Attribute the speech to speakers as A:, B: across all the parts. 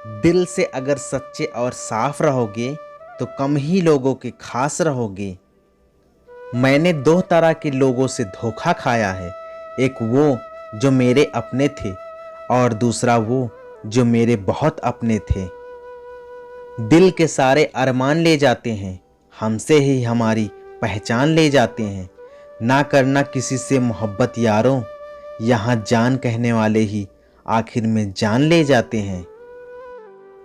A: दिल से अगर सच्चे और साफ रहोगे तो कम ही लोगों के खास रहोगे। मैंने दो तरह के लोगों से धोखा खाया है। एक वो जो मेरे अपने थे और दूसरा वो जो मेरे बहुत अपने थे। दिल के सारे अरमान ले जाते हैं, हमसे ही हमारी पहचान ले जाते हैं। ना करना किसी से मोहब्बत यारों, यहाँ जान कहने वाले ही आखिर में जान ले जाते हैं।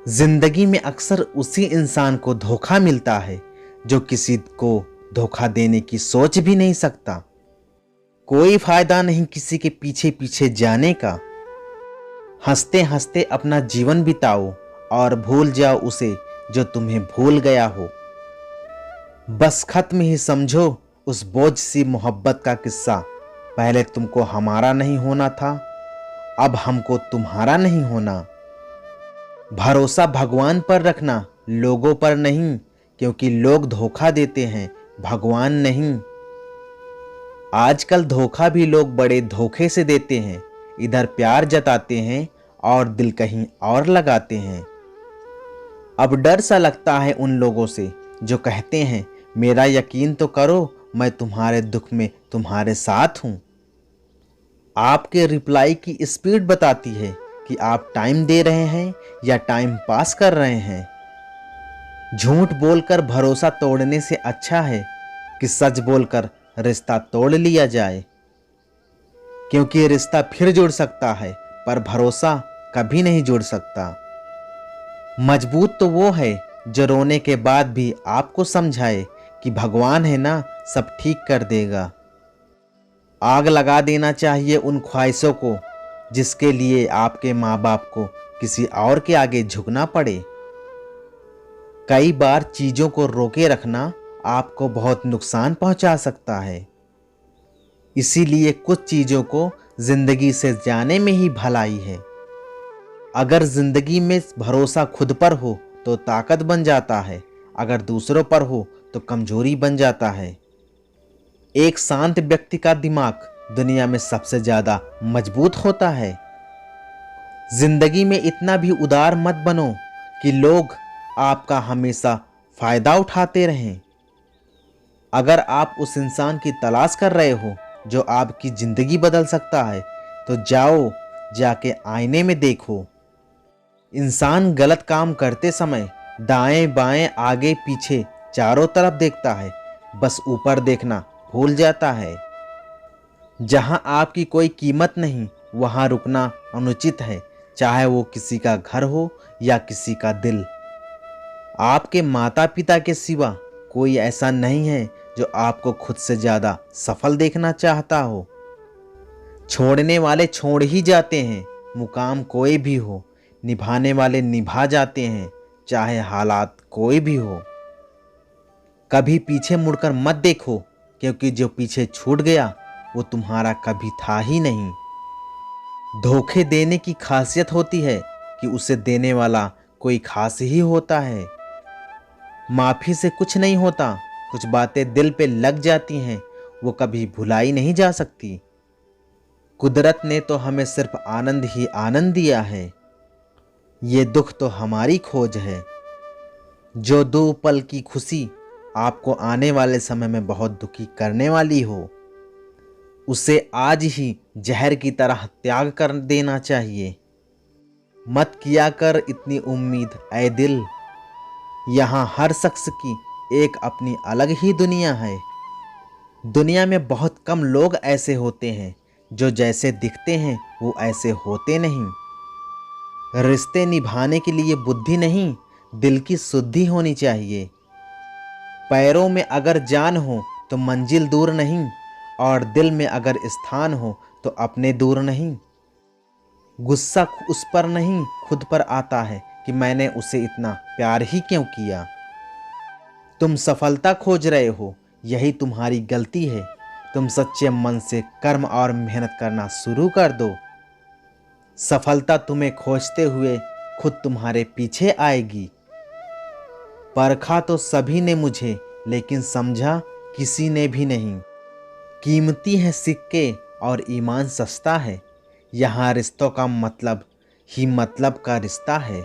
A: जिंदगी में अक्सर उसी इंसान को धोखा मिलता है जो किसी को धोखा देने की सोच भी नहीं सकता। कोई फायदा नहीं किसी के पीछे पीछे जाने का। हंसते हंसते अपना जीवन बिताओ और भूल जाओ उसे जो तुम्हें भूल गया हो। बस खत्म ही समझो उस बोझ सी मोहब्बत का किस्सा। पहले तुमको हमारा नहीं होना था, अब हमको तुम्हारा नहीं होना। भरोसा भगवान पर रखना, लोगों पर नहीं, क्योंकि लोग धोखा देते हैं, भगवान नहीं। आजकल धोखा भी लोग बड़े धोखे से देते हैं। इधर प्यार जताते हैं और दिल कहीं और लगाते हैं। अब डर सा लगता है उन लोगों से जो कहते हैं मेरा यकीन तो करो, मैं तुम्हारे दुख में तुम्हारे साथ हूं। आपके रिप्लाई की स्पीड बताती है कि आप टाइम दे रहे हैं या टाइम पास कर रहे हैं। झूठ बोलकर भरोसा तोड़ने से अच्छा है कि सच बोलकर रिश्ता तोड़ लिया जाए, क्योंकि रिश्ता फिर जुड़ सकता है पर भरोसा कभी नहीं जुड़ सकता। मजबूत तो वो है जो रोने के बाद भी आपको समझाए कि भगवान है ना, सब ठीक कर देगा। आग लगा देना चाहिए उन ख्वाहिशों को जिसके लिए आपके माँ बाप को किसी और के आगे झुकना पड़े। कई बार चीज़ों को रोके रखना आपको बहुत नुकसान पहुंचा सकता है। इसीलिए कुछ चीज़ों को जिंदगी से जाने में ही भलाई है। अगर जिंदगी में भरोसा खुद पर हो तो ताकत बन जाता है, अगर दूसरों पर हो तो कमजोरी बन जाता है। एक शांत व्यक्ति का दिमाग दुनिया में सबसे ज्यादा मजबूत होता है। जिंदगी में इतना भी उदार मत बनो कि लोग आपका हमेशा फायदा उठाते रहें। अगर आप उस इंसान की तलाश कर रहे हो जो आपकी जिंदगी बदल सकता है तो जाओ, जाके आईने में देखो। इंसान गलत काम करते समय दाएं बाएं आगे पीछे चारों तरफ देखता है, बस ऊपर देखना भूल जाता है। जहां आपकी कोई कीमत नहीं वहां रुकना अनुचित है, चाहे वो किसी का घर हो या किसी का दिल। आपके माता पिता के सिवा कोई ऐसा नहीं है जो आपको खुद से ज्यादा सफल देखना चाहता हो। छोड़ने वाले छोड़ ही जाते हैं, मुकाम कोई भी हो। निभाने वाले निभा जाते हैं, चाहे हालात कोई भी हो। कभी पीछे मुड़कर मत देखो, क्योंकि जो पीछे छूट गया वो तुम्हारा कभी था ही नहीं। धोखे देने की खासियत होती है कि उसे देने वाला कोई खास ही होता है। माफी से कुछ नहीं होता, कुछ बातें दिल पे लग जाती हैं, वो कभी भुलाई नहीं जा सकती। कुदरत ने तो हमें सिर्फ आनंद ही आनंद दिया है, ये दुख तो हमारी खोज है। जो दो पल की खुशी आपको आने वाले समय में बहुत दुखी करने वाली हो, उसे आज ही जहर की तरह त्याग कर देना चाहिए। मत किया कर इतनी उम्मीद ऐ दिल, यहाँ हर शख्स की एक अपनी अलग ही दुनिया है। दुनिया में बहुत कम लोग ऐसे होते हैं जो जैसे दिखते हैं वो ऐसे होते नहीं। रिश्ते निभाने के लिए बुद्धि नहीं, दिल की शुद्धि होनी चाहिए। पैरों में अगर जान हो तो मंजिल दूर नहीं, और दिल में अगर स्थान हो तो अपने दूर नहीं। गुस्सा उस पर नहीं खुद पर आता है कि मैंने उसे इतना प्यार ही क्यों किया। तुम सफलता खोज रहे हो, यही तुम्हारी गलती है। तुम सच्चे मन से कर्म और मेहनत करना शुरू कर दो। सफलता तुम्हें खोजते हुए खुद तुम्हारे पीछे आएगी। परखा तो सभी ने मुझे, लेकिन समझा किसी ने भी नहीं। कीमती है सिक्के और ईमान सस्ता है, यहाँ रिश्तों का मतलब ही मतलब का रिश्ता है।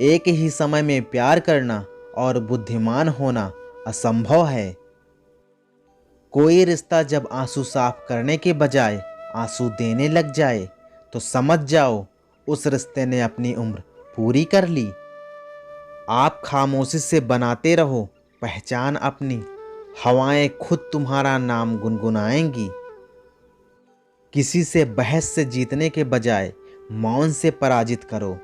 A: एक ही समय में प्यार करना और बुद्धिमान होना असंभव है। कोई रिश्ता जब आंसू साफ करने के बजाय आंसू देने लग जाए तो समझ जाओ उस रिश्ते ने अपनी उम्र पूरी कर ली। आप खामोशी से बनाते रहो पहचान अपनी, हवाएं खुद तुम्हारा नाम गुनगुनाएंगी। किसी से बहस से जीतने के बजाय मौन से पराजित करो,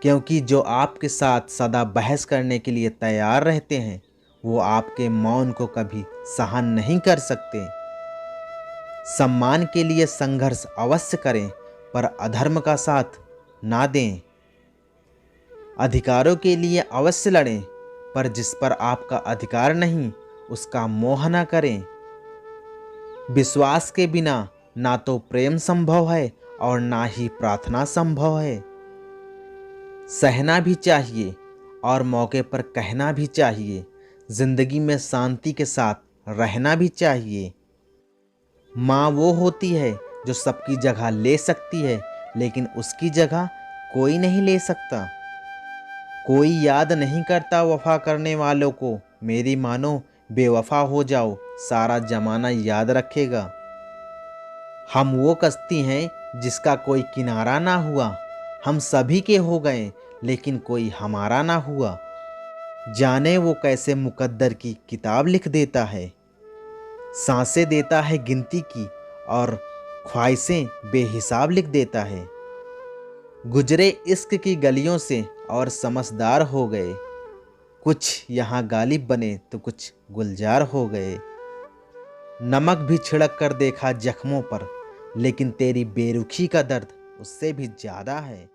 A: क्योंकि जो आपके साथ सदा बहस करने के लिए तैयार रहते हैं वो आपके मौन को कभी सहन नहीं कर सकते। सम्मान के लिए संघर्ष अवश्य करें पर अधर्म का साथ ना दें। अधिकारों के लिए अवश्य लड़ें पर जिस पर आपका अधिकार नहीं उसका मोह न करें। विश्वास के बिना ना तो प्रेम संभव है और ना ही प्रार्थना संभव है। सहना भी चाहिए और मौके पर कहना भी चाहिए। जिंदगी में शांति के साथ रहना भी चाहिए। माँ वो होती है जो सबकी जगह ले सकती है, लेकिन उसकी जगह कोई नहीं ले सकता। कोई याद नहीं करता वफा करने वालों को, मेरी मानो बेवफा हो जाओ सारा जमाना याद रखेगा। हम वो कश्ती हैं जिसका कोई किनारा ना हुआ, हम सभी के हो गए लेकिन कोई हमारा ना हुआ। जाने वो कैसे मुकद्दर की किताब लिख देता है, सांसें देता है गिनती की और ख्वाहिशें बेहिसाब लिख देता है। गुजरे इश्क की गलियों से और समझदार हो गए, कुछ यहाँ गालिब बने तो कुछ गुलजार हो गए। नमक भी छिड़क कर देखा जख्मों पर, लेकिन तेरी बेरुखी का दर्द उससे भी ज़्यादा है।